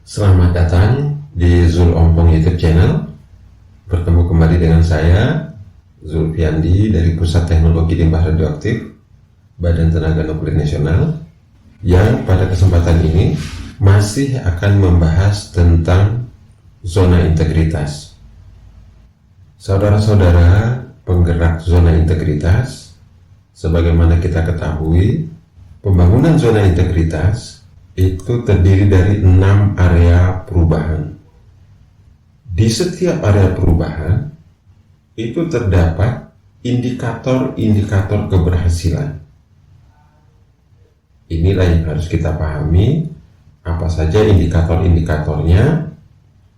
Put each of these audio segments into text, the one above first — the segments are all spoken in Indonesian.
Selamat datang di Zul Ompong YouTube channel. Bertemu kembali dengan saya, Zulfiandi dari Pusat Teknologi Limbah Radioaktif Badan Tenaga Nuklir Nasional, yang pada kesempatan ini masih akan membahas tentang zona integritas. Saudara-saudara penggerak zona integritas, sebagaimana kita ketahui, pembangunan zona integritas itu terdiri dari 6 area perubahan. Di setiap area perubahan itu terdapat indikator-indikator keberhasilan. Inilah yang harus kita pahami, apa saja indikator-indikatornya,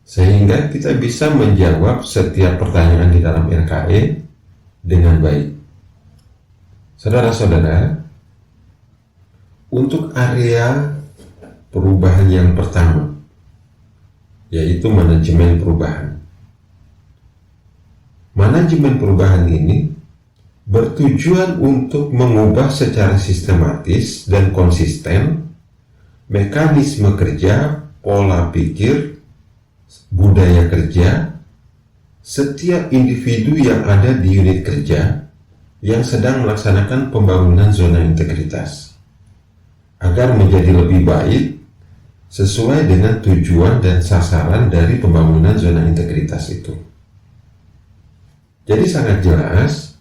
sehingga kita bisa menjawab setiap pertanyaan di dalam RKE dengan baik. Saudara-saudara, untuk area perubahan yang pertama, yaitu manajemen perubahan. Manajemen perubahan ini bertujuan untuk mengubah secara sistematis dan konsisten mekanisme kerja, pola pikir, budaya kerja setiap individu yang ada di unit kerja yang sedang melaksanakan pembangunan zona integritas, agar menjadi lebih baik sesuai dengan tujuan dan sasaran dari pembangunan zona integritas itu. Jadi sangat jelas,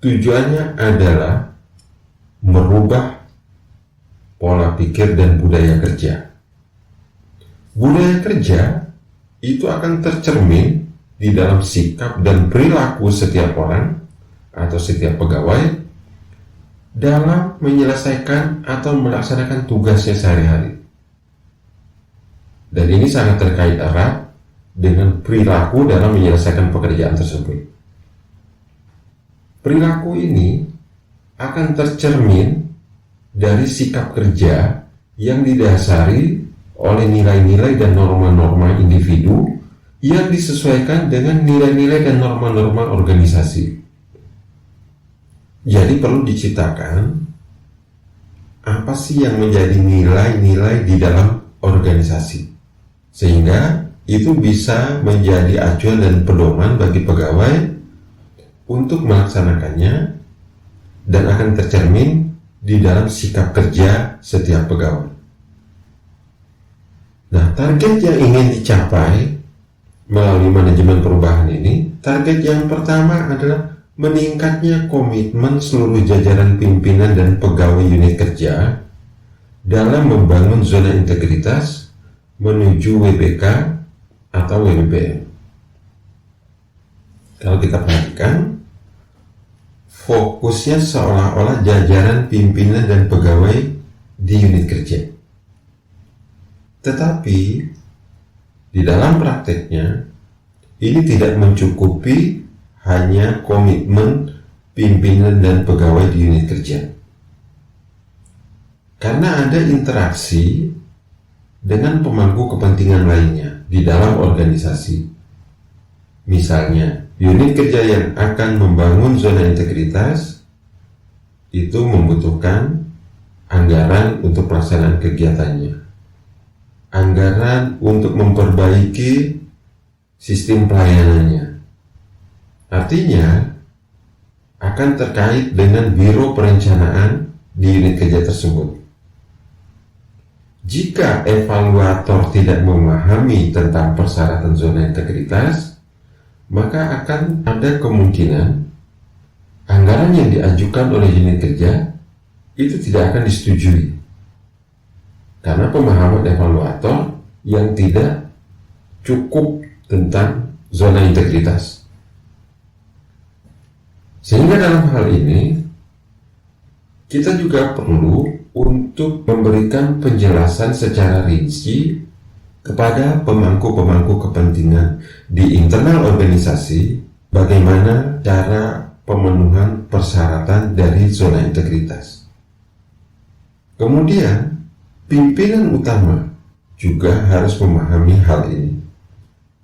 tujuannya adalah merubah pola pikir dan budaya kerja. Budaya kerja itu akan tercermin di dalam sikap dan perilaku setiap orang atau setiap pegawai dalam menyelesaikan atau melaksanakan tugasnya sehari-hari. Dan ini sangat terkait erat dengan perilaku dalam menyelesaikan pekerjaan tersebut. Perilaku ini akan tercermin dari sikap kerja yang didasari oleh nilai-nilai dan norma-norma individu yang disesuaikan dengan nilai-nilai dan norma-norma organisasi. Jadi perlu diciptakan apa sih yang menjadi nilai-nilai di dalam organisasi, sehingga itu bisa menjadi acuan dan pedoman bagi pegawai untuk melaksanakannya dan akan tercermin di dalam sikap kerja setiap pegawai. Nah, target yang ingin dicapai melalui manajemen perubahan ini, target yang pertama adalah meningkatnya komitmen seluruh jajaran pimpinan dan pegawai unit kerja dalam membangun zona integritas menuju WBK atau WBBM. Kalau kita perhatikan, fokusnya seolah-olah jajaran pimpinan dan pegawai di unit kerja. Tetapi di dalam prakteknya ini tidak mencukupi hanya komitmen pimpinan dan pegawai di unit kerja, karena ada interaksi dengan pemangku kepentingan lainnya di dalam organisasi. Misalnya, unit kerja yang akan membangun zona integritas itu membutuhkan anggaran untuk pelaksanaan kegiatannya, anggaran untuk memperbaiki sistem pelayanannya. Artinya, akan terkait dengan biro perencanaan di unit kerja tersebut. Jika evaluator tidak memahami tentang persyaratan zona integritas, maka akan ada kemungkinan anggaran yang diajukan oleh unit kerja itu tidak akan disetujui, karena pemahaman evaluator yang tidak cukup tentang zona integritas. Sehingga dalam hal ini kita juga perlu untuk memberikan penjelasan secara rinci kepada pemangku-pemangku kepentingan di internal organisasi bagaimana cara pemenuhan persyaratan dari zona integritas. Kemudian, pimpinan utama juga harus memahami hal ini,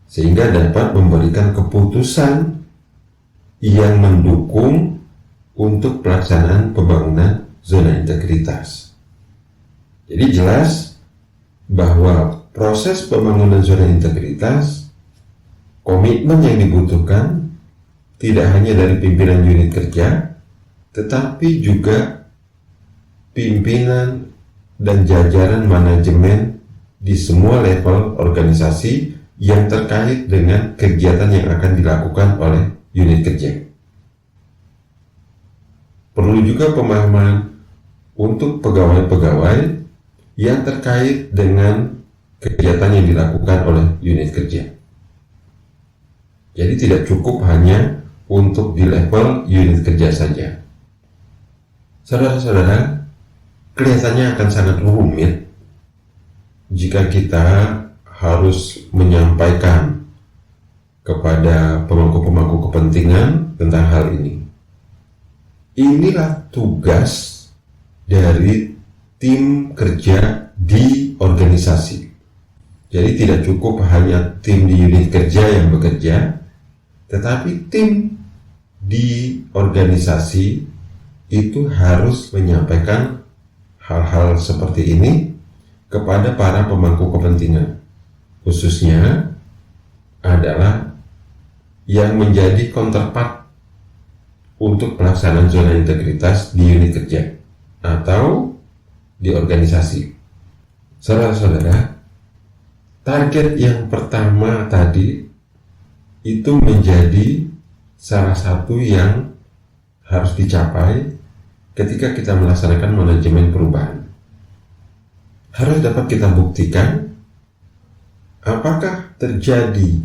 sehingga dapat memberikan keputusan yang mendukung untuk pelaksanaan pembangunan zona integritas. Jadi jelas bahwa proses pembangunan zona integritas, komitmen yang dibutuhkan tidak hanya dari pimpinan unit kerja, tetapi juga pimpinan dan jajaran manajemen di semua level organisasi yang terkait dengan kegiatan yang akan dilakukan oleh unit kerja. Perlu juga pemahaman untuk pegawai-pegawai yang terkait dengan kegiatan yang dilakukan oleh unit kerja. Jadi tidak cukup hanya untuk di level unit kerja saja. Saudara-saudara, kelihatannya akan sangat rumit jika kita harus menyampaikan kepada pemangku-pemangku kepentingan tentang hal ini. Inilah tugas dari tim kerja di organisasi. Jadi tidak cukup hanya tim di unit kerja yang bekerja, tetapi tim di organisasi itu harus menyampaikan hal-hal seperti ini kepada para pemangku kepentingan, khususnya adalah yang menjadi counterpart untuk pelaksanaan zona integritas di unit kerja atau di organisasi. Saudara-saudara, target yang pertama tadi itu menjadi salah satu yang harus dicapai ketika kita melaksanakan manajemen perubahan. Harus dapat kita buktikan apakah terjadi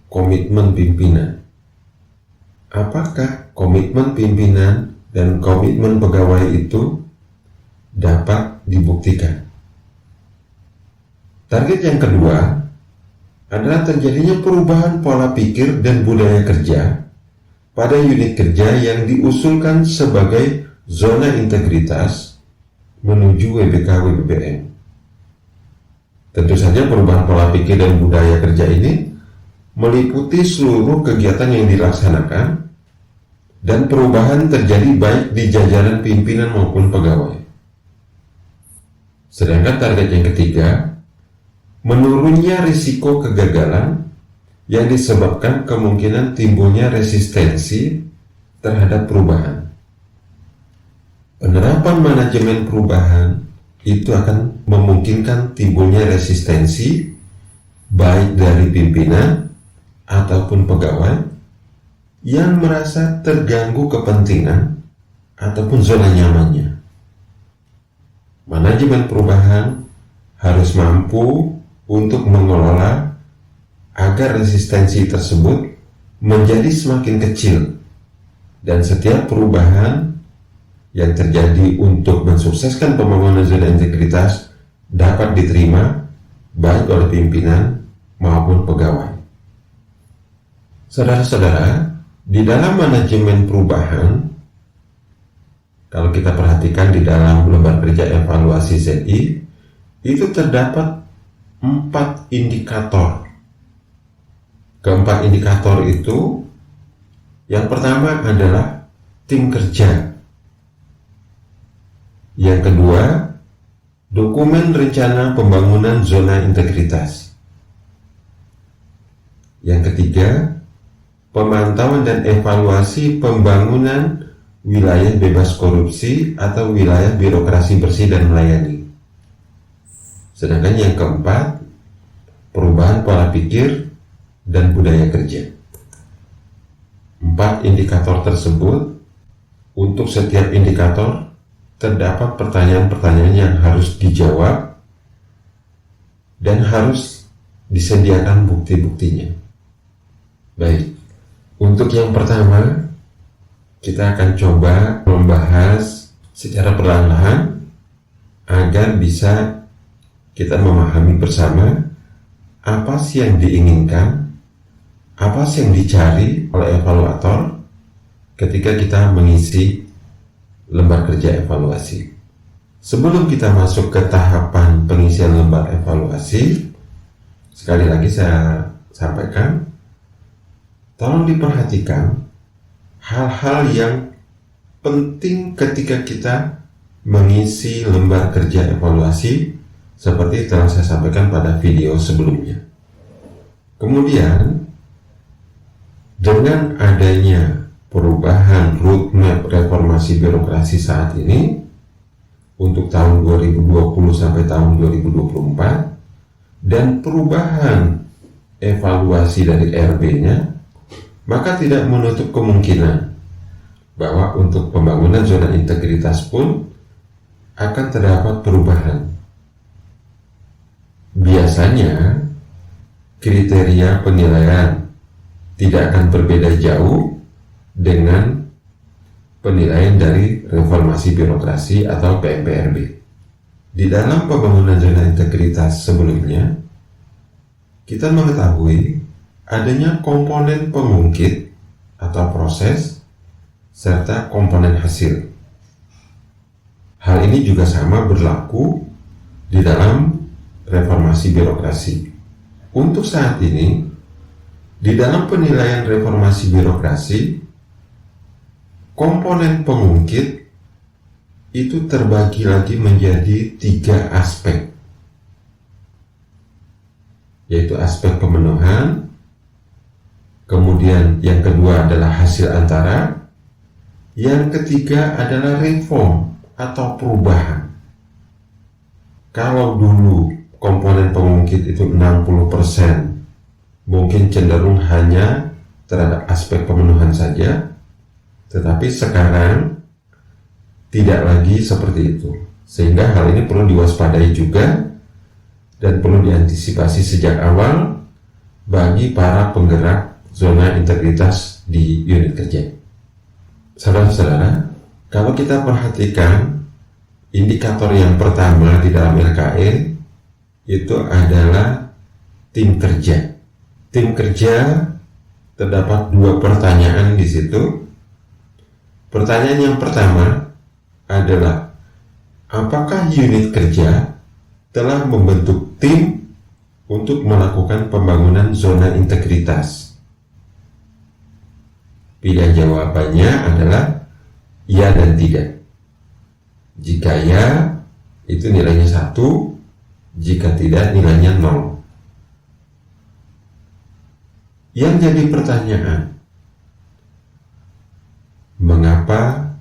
komitmen pimpinan. Apakah komitmen pimpinan dan komitmen pegawai itu dapat dibuktikan. Target yang kedua adalah terjadinya perubahan pola pikir dan budaya kerja pada unit kerja yang diusulkan sebagai zona integritas menuju WBK-WBBM. Tentu saja perubahan pola pikir dan budaya kerja ini meliputi seluruh kegiatan yang dilaksanakan dan perubahan terjadi baik di jajaran pimpinan maupun pegawai. Sedangkan target yang ketiga, menurunnya risiko kegagalan yang disebabkan kemungkinan timbulnya resistensi terhadap perubahan. Penerapan manajemen perubahan itu akan memungkinkan timbulnya resistensi baik dari pimpinan ataupun pegawai yang merasa terganggu kepentingan ataupun zona nyamannya. Manajemen perubahan harus mampu untuk mengelola agar resistensi tersebut menjadi semakin kecil dan setiap perubahan yang terjadi untuk mensukseskan pembangunan zona integritas dapat diterima baik oleh pimpinan maupun pegawai. Saudara-saudara, di dalam manajemen perubahan, kalau kita perhatikan di dalam lembar kerja evaluasi ZI, itu terdapat 4 indikator. Keempat indikator itu, yang pertama adalah tim kerja. Yang kedua, dokumen rencana pembangunan zona integritas. Yang ketiga, pemantauan dan evaluasi pembangunan wilayah bebas korupsi atau wilayah birokrasi bersih dan melayani. Sedangkan yang keempat, perubahan pola pikir dan budaya kerja. 4 indikator tersebut, untuk setiap indikator terdapat pertanyaan-pertanyaan yang harus dijawab dan harus disediakan bukti-buktinya. Baik, untuk yang pertama, kita akan coba membahas secara perlahan-lahan agar bisa kita memahami bersama apa sih yang diinginkan, apa sih yang dicari oleh evaluator ketika kita mengisi lembar kerja evaluasi. Sebelum kita masuk ke tahapan pengisian lembar evaluasi, sekali lagi saya sampaikan, tolong diperhatikan hal-hal yang penting ketika kita mengisi lembar kerja evaluasi seperti telah saya sampaikan pada video sebelumnya. Kemudian, dengan adanya perubahan roadmap reformasi birokrasi saat ini untuk tahun 2020 sampai tahun 2024 dan perubahan evaluasi dari RB-nya, maka tidak menutup kemungkinan bahwa untuk pembangunan zona integritas pun akan terdapat perubahan. Biasanya kriteria penilaian tidak akan berbeda jauh dengan penilaian dari reformasi birokrasi atau PMPRB. Di dalam pembangunan zona integritas sebelumnya, kita mengetahui adanya komponen pengungkit atau proses serta komponen hasil. Hal ini juga sama berlaku di dalam reformasi birokrasi. Untuk saat ini, di dalam penilaian reformasi birokrasi, komponen pengungkit itu terbagi lagi menjadi 3 aspek, yaitu aspek pemenuhan, kemudian yang kedua adalah hasil antara, yang ketiga adalah reform atau perubahan. Kalau dulu komponen pengungkit itu 60%, mungkin cenderung hanya terhadap aspek pemenuhan saja, tetapi sekarang tidak lagi seperti itu. Sehingga hal ini perlu diwaspadai juga dan perlu diantisipasi sejak awal bagi para penggerak zona integritas di unit kerja. Saudara-saudara, kalau kita perhatikan indikator yang pertama di dalam LKE itu adalah tim kerja. Tim kerja terdapat 2 pertanyaan di situ. Pertanyaan yang pertama adalah, apakah unit kerja telah membentuk tim untuk melakukan pembangunan zona integritas? Pilihan jawabannya adalah ya dan tidak. Jika ya, itu nilainya 1, jika tidak nilainya 0. Yang jadi pertanyaan, mengapa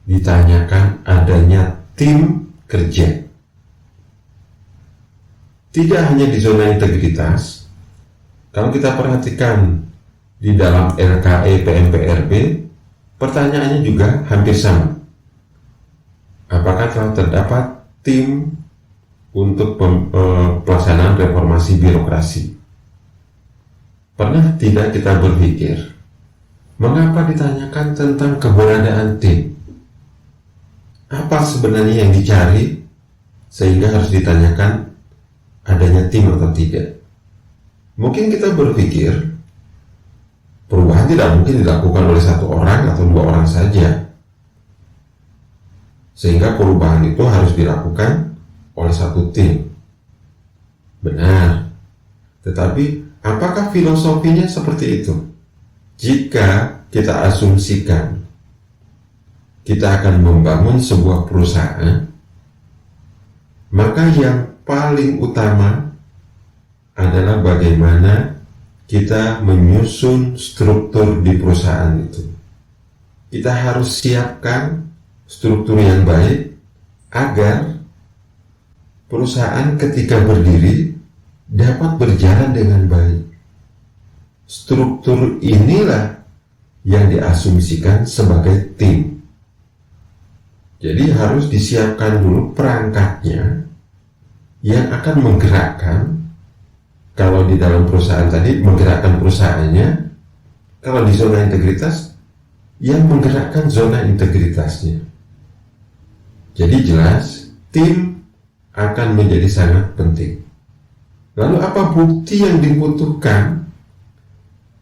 ditanyakan adanya tim kerja? Tidak hanya di zona integritas, kalau kita perhatikan di dalam LKE PMPRB, pertanyaannya juga hampir sama. Apakah telah terdapat tim untuk pelaksanaan reformasi birokrasi? Pernah tidak kita berpikir, mengapa ditanyakan tentang keberadaan tim? Apa sebenarnya yang dicari sehingga harus ditanyakan adanya tim atau tidak? Mungkin kita berpikir perubahan tidak mungkin dilakukan oleh 1 orang atau 2 orang saja, sehingga perubahan itu harus dilakukan oleh 1 tim. Benar, tetapi apakah filosofinya seperti itu? Jika kita asumsikan kita akan membangun sebuah perusahaan, maka yang paling utama adalah bagaimana kita menyusun struktur di perusahaan itu. Kita harus siapkan struktur yang baik agar perusahaan ketika berdiri dapat berjalan dengan baik. Struktur inilah yang diasumsikan sebagai tim. Jadi harus disiapkan dulu perangkatnya yang akan menggerakkan. Kalau di dalam perusahaan tadi menggerakkan perusahaannya, kalau di zona integritas yang menggerakkan zona integritasnya. Jadi jelas tim akan menjadi sangat penting. Lalu apa bukti yang dibutuhkan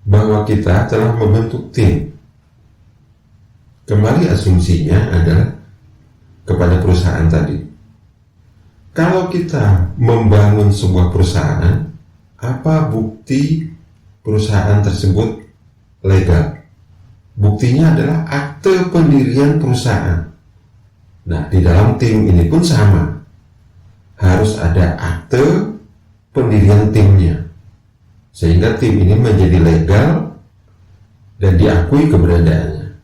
bahwa kita telah membentuk tim? Kembali asumsinya adalah kepada perusahaan tadi. Kalau kita membangun sebuah perusahaan, apa bukti perusahaan tersebut legal? Buktinya adalah akte pendirian perusahaan. Nah, di dalam tim ini pun sama. harus ada akte pendirian timnya, sehingga tim ini menjadi legal dan diakui keberadaannya.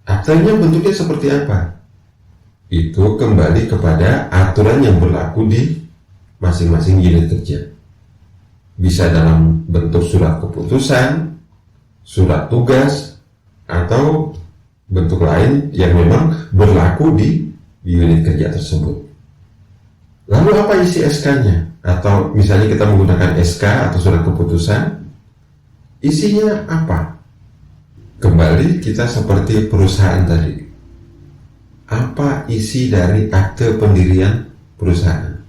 Aktenya bentuknya seperti apa? Itu kembali kepada aturan yang berlaku di masing-masing unit kerja. Bisa dalam bentuk surat keputusan, surat tugas, atau bentuk lain yang memang berlaku di unit kerja tersebut. Lalu apa isi SK-nya? Atau misalnya kita menggunakan SK atau surat keputusan, isinya apa? Kembali kita seperti perusahaan tadi. Apa isi dari akte pendirian perusahaan?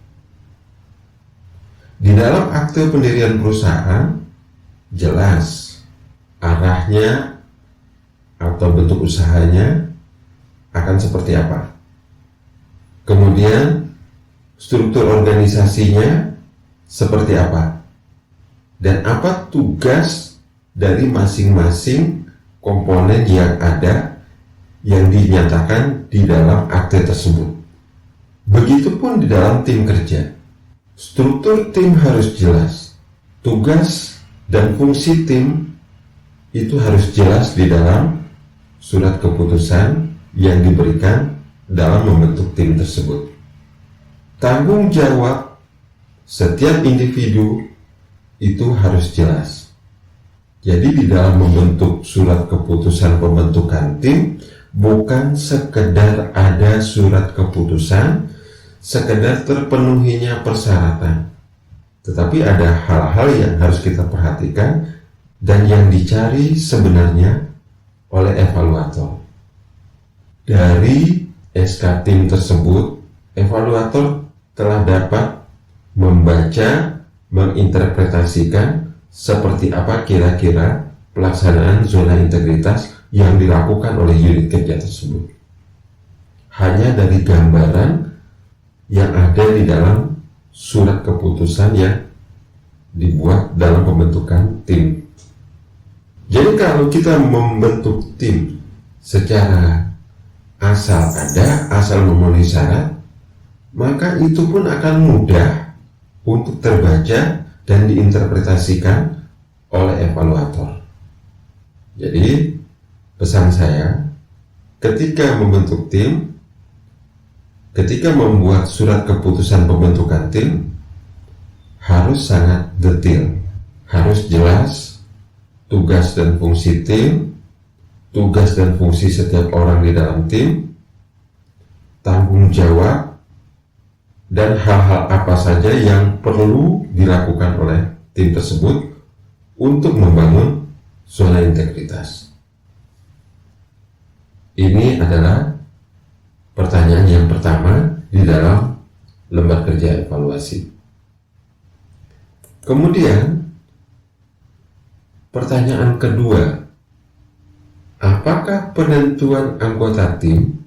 Di dalam akte pendirian perusahaan jelas arahnya atau bentuk usahanya akan seperti apa. Kemudian struktur organisasinya seperti apa. Dan apa tugas dari masing-masing komponen yang ada yang dinyatakan di dalam akte tersebut. Begitupun di dalam tim kerja. Struktur tim harus jelas, tugas dan fungsi tim itu harus jelas di dalam surat keputusan yang diberikan dalam membentuk tim tersebut. Tanggung jawab setiap individu itu harus jelas. Jadi di dalam membentuk surat keputusan pembentukan tim bukan sekedar ada surat keputusan, sekedar terpenuhinya persyaratan, tetapi ada hal-hal yang harus kita perhatikan dan yang dicari sebenarnya oleh evaluator. Dari SK tim tersebut, evaluator telah dapat membaca, menginterpretasikan seperti apa kira-kira pelaksanaan zona integritas yang dilakukan oleh unit kerja tersebut. Hanya dari gambaran yang ada di dalam surat keputusan yang dibuat dalam pembentukan tim. Jadi kalau kita membentuk tim secara asal ada, asal memenuhi syarat, maka itu pun akan mudah untuk terbaca dan diinterpretasikan oleh evaluator. Jadi pesan saya, ketika membentuk tim, ketika membuat surat keputusan pembentukan tim, harus sangat detail, harus jelas tugas dan fungsi tim, tugas dan fungsi setiap orang di dalam tim, tanggung jawab, dan hal-hal apa saja yang perlu dilakukan oleh tim tersebut untuk membangun zona integritas. Ini adalah pertanyaan yang pertama di dalam lembar kerja evaluasi. Kemudian, pertanyaan kedua, apakah penentuan anggota tim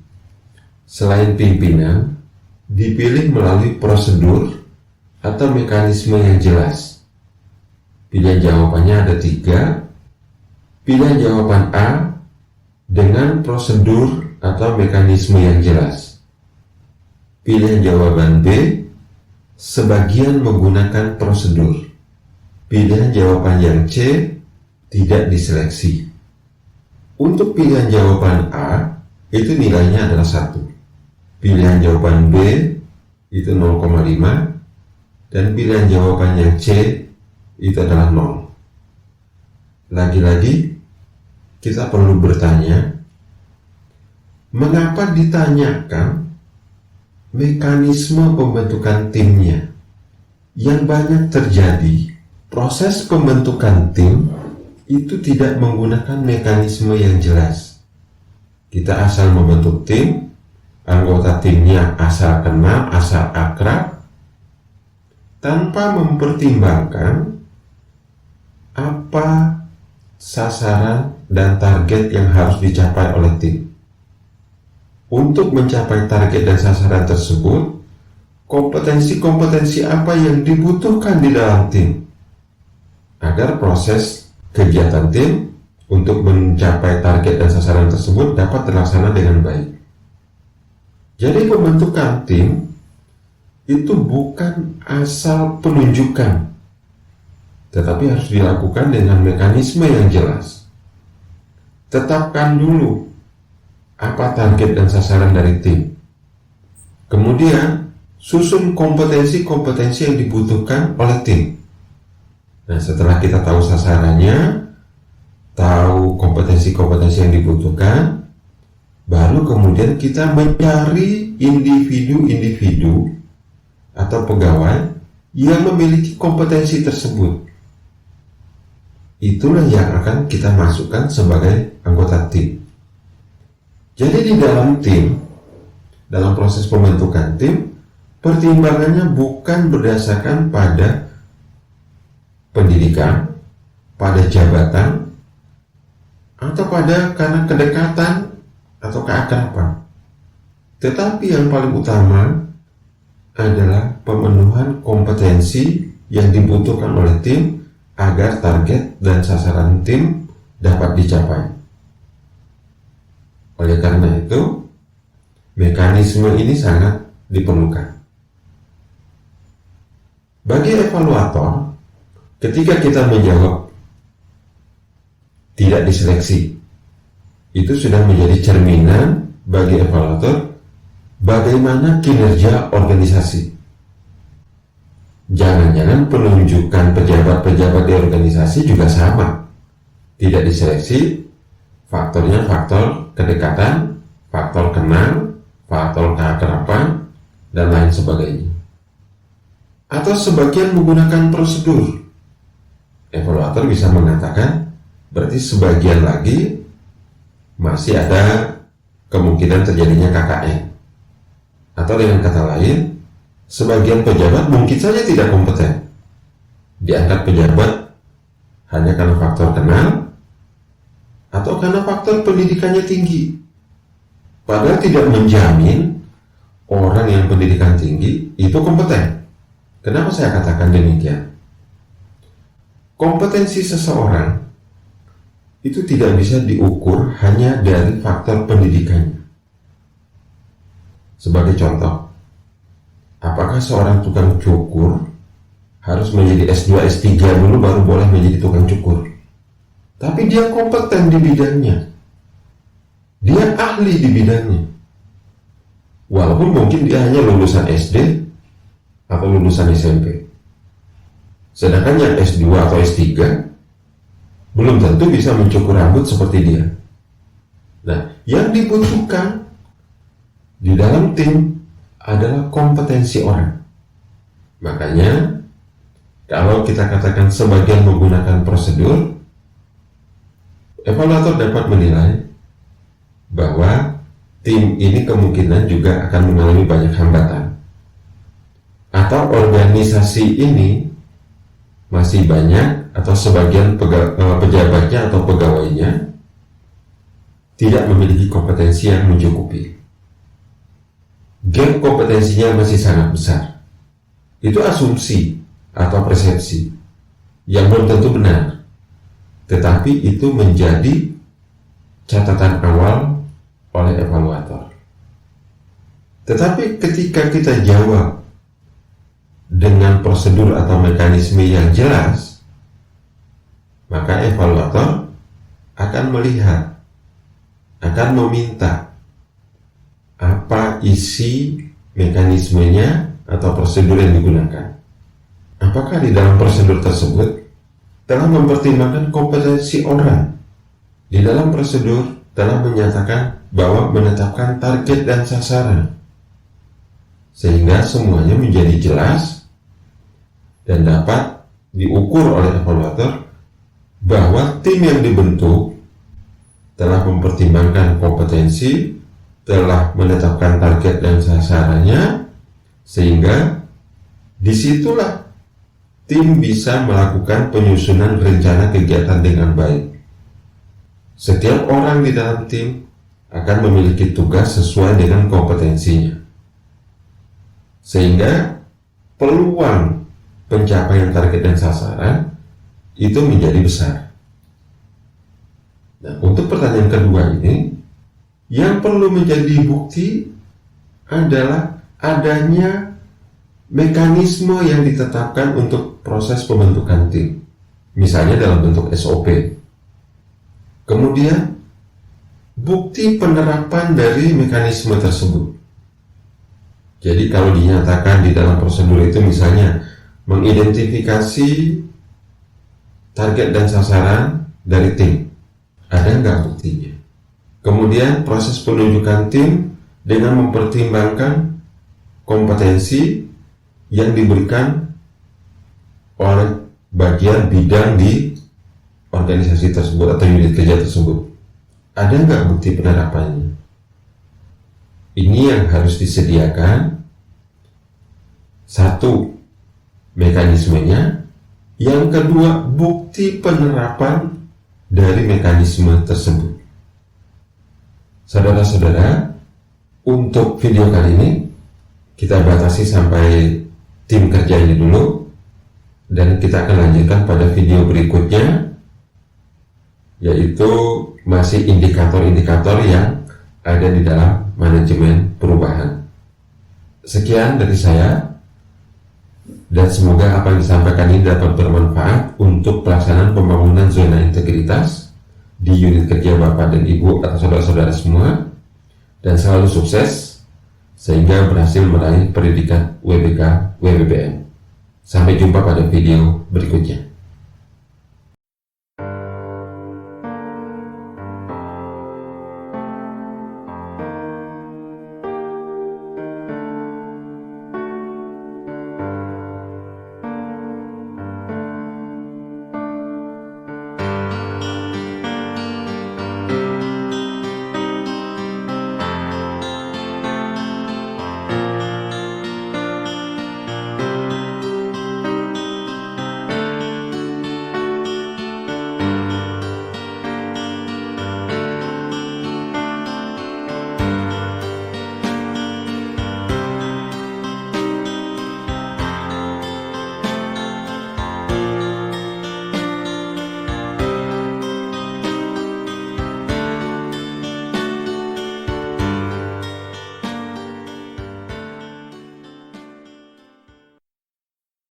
selain pimpinan dipilih melalui prosedur atau mekanisme yang jelas? Pilihan jawabannya ada 3. Pilihan jawaban A, dengan prosedur atau mekanisme yang jelas. Pilihan jawaban B, sebagian menggunakan prosedur. Pilihan jawaban yang C, tidak diseleksi. Untuk pilihan jawaban A, itu nilainya adalah 1. Pilihan jawaban B, itu 0,5. Dan pilihan jawaban yang C, itu adalah 0. Lagi-lagi, kita perlu bertanya, mengapa ditanyakan mekanisme pembentukan timnya? Yang banyak terjadi, proses pembentukan tim itu tidak menggunakan mekanisme yang jelas. Kita asal membentuk tim, anggota timnya asal kenal, asal akrab, tanpa mempertimbangkan apa sasaran dan target yang harus dicapai oleh tim. Untuk mencapai target dan sasaran tersebut, kompetensi-kompetensi apa yang dibutuhkan di dalam tim agar proses kegiatan tim untuk mencapai target dan sasaran tersebut dapat terlaksana dengan baik. Jadi pembentukan tim itu bukan asal penunjukan, tetapi harus dilakukan dengan mekanisme yang jelas. Tetapkan dulu apa target dan sasaran dari tim. Kemudian susun kompetensi-kompetensi yang dibutuhkan oleh tim. Nah, setelah kita tahu sasarannya, tahu kompetensi-kompetensi yang dibutuhkan, baru kemudian kita mencari individu-individu atau pegawai yang memiliki kompetensi tersebut. Itulah yang akan kita masukkan sebagai anggota tim. Jadi di dalam tim, dalam proses pembentukan tim, pertimbangannya bukan berdasarkan pada pendidikan, pada jabatan, atau pada karena kedekatan atau keakraban. Tetapi yang paling utama adalah pemenuhan kompetensi yang dibutuhkan oleh tim agar target dan sasaran tim dapat dicapai. Oleh karena itu, mekanisme ini sangat diperlukan. Bagi evaluator, ketika kita menjawab tidak diseleksi, itu sudah menjadi cerminan bagi evaluator bagaimana kinerja organisasi. Jangan-jangan penunjukan pejabat-pejabat di organisasi juga sama, tidak diseleksi, faktornya faktor kedekatan, faktor kenal, faktor keakraban, dan lain sebagainya. Atau sebagian menggunakan prosedur. Evaluator bisa mengatakan, berarti sebagian lagi masih ada kemungkinan terjadinya KKN. Atau dengan kata lain, sebagian pejabat mungkin saja tidak kompeten. Diangkat pejabat hanya karena faktor kenal atau karena faktor pendidikannya tinggi. Padahal tidak menjamin orang yang pendidikan tinggi itu kompeten. Kenapa saya katakan demikian? Kompetensi seseorang itu tidak bisa diukur hanya dari faktor pendidikannya. Sebagai contoh, apakah seorang tukang cukur harus menjadi S2, S3 dulu baru boleh menjadi tukang cukur? Tapi dia kompeten di bidangnya. Dia ahli di bidangnya. Walaupun mungkin dia hanya lulusan SD atau lulusan SMP. Sedangkan yang S2 atau S3 belum tentu bisa mencukur rambut seperti dia. Nah, yang dibutuhkan di dalam tim adalah kompetensi orang. Makanya, kalau kita katakan sebagian menggunakan prosedur, evaluator dapat menilai bahwa tim ini kemungkinan juga akan mengalami banyak hambatan. Atau organisasi ini masih banyak atau sebagian pejabatnya atau pegawainya tidak memiliki kompetensi yang mencukupi. Gap kompetensinya masih sangat besar. Itu asumsi atau persepsi yang belum tentu benar, tetapi itu menjadi catatan awal oleh evaluator. Tetapi ketika kita jawab dengan prosedur atau mekanisme yang jelas, maka evaluator akan melihat, akan meminta apa isi mekanismenya atau prosedur yang digunakan. Apakah di dalam prosedur tersebut telah mempertimbangkan kompetensi orang? Di dalam prosedur telah menyatakan bahwa menetapkan target dan sasaran, sehingga semuanya menjadi jelas dan dapat diukur oleh evaluator bahwa tim yang dibentuk telah mempertimbangkan kompetensi, telah menetapkan target dan sasarannya, sehingga disitulah tim bisa melakukan penyusunan rencana kegiatan dengan baik. Setiap orang di dalam tim akan memiliki tugas sesuai dengan kompetensinya, sehingga peluang pencapaian target dan sasaran itu menjadi besar. Nah, untuk pertanyaan kedua ini, yang perlu menjadi bukti adalah adanya mekanisme yang ditetapkan untuk proses pembentukan tim, misalnya dalam bentuk SOP. Kemudian, bukti penerapan dari mekanisme tersebut. Jadi kalau dinyatakan di dalam prosedur itu misalnya mengidentifikasi target dan sasaran dari tim, ada nggak buktinya? Kemudian proses penunjukan tim dengan mempertimbangkan kompetensi yang diberikan oleh bagian bidang di organisasi tersebut atau unit kerja tersebut. Ada nggak bukti penerapannya? Ini yang harus disediakan. Satu, mekanismenya. Yang kedua, bukti penerapan dari mekanisme tersebut. Saudara-saudara, untuk video kali ini kita batasi sampai tim kerja ini dulu, dan kita akan lanjutkan pada video berikutnya, yaitu masih indikator-indikator yang ada di dalam manajemen perubahan. Sekian dari saya, dan semoga apa yang disampaikan ini dapat bermanfaat untuk pelaksanaan pembangunan zona integritas di unit kerja Bapak dan Ibu atau saudara-saudara semua, dan selalu sukses sehingga berhasil meraih predikat WBK WBBM. Sampai jumpa pada video berikutnya.